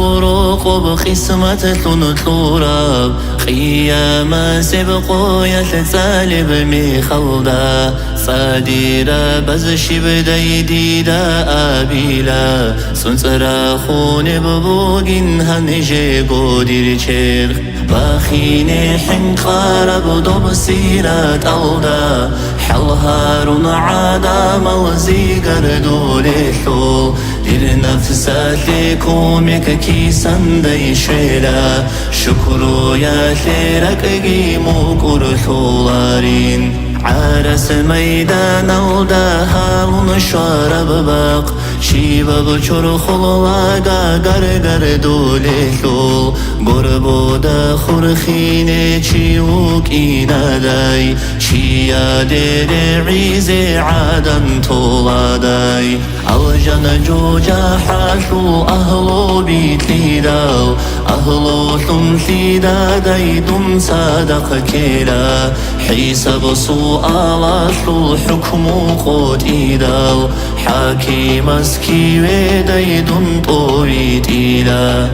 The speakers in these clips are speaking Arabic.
ورق بقسمة تلوراب قيامة سبقو يتسالب مخلدا صاديرا بزشي بدايدي دا آبيلا سنسرا خون ببوغين هنجي قودير چرخ باخيني حن قارب دوب سيرات أودا حلهارون عادا موزي قردو لحول للنفسات لكومك كيسان دي شيلا شكرو يا ليرك قيمو كرثولارين عرس ميدان الدها ونشارب باق شيباب چرخل لاغا گر دولهلول قربو دا خرخين چيوك إينا داي چيا دير عيز عادن طولا داي الجن جوجا حاشو أهلو بيت ليداو أهلو ثمثي دا داي دم صادق كيلا حساب سؤال شو الحكم قد إيداو حاكم اسكي وداي دم طويت إيدا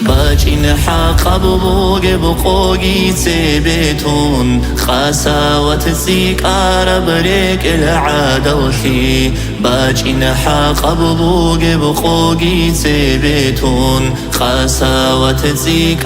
باجين حق بوغ بقوغي تبتون خساوة سيك بريك العادل خي باجين حق بوغ بقوغي تبتون خساوة سيك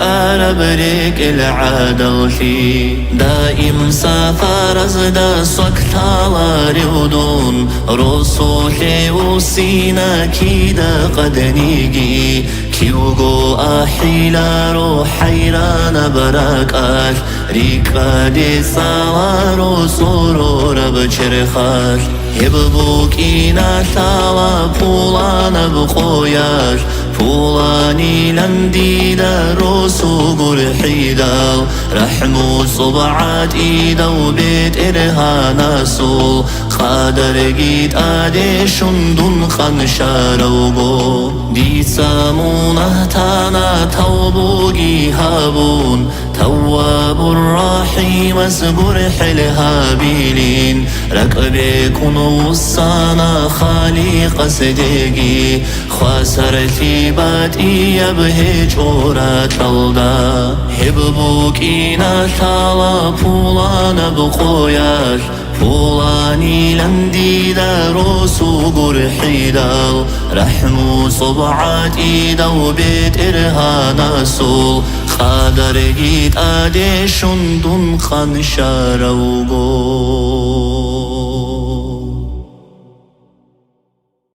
بريك العادل خي دائم سافر زدا سكتا ورودون رسول وسينا كيدا قد نيجي كيوغو أحيلا روحيران براكاش ريكا دي سوارو سرور بچرخاش يببوك إنا تاوا بولانا بخوياش فولاني لنديدا روسو قرحيدا رحمو صبعات إيدا وبيت إرهانا سول قادر جيت آدي شندون خنشاروغو دي سامون اهتانا توبوغي هابون تواب الرحيم اسقرح الهابيلين ركبكن وصانا خالق صديقي خسر في باتي يبهج أورا تلدا هببوك إنا تالا بولانا بقوياش فولاني لنديدا روسو قرحيدا رحمو صبعات إيدا وبيت إرهانا سول قادر جيت آدي شندون خنشاروغو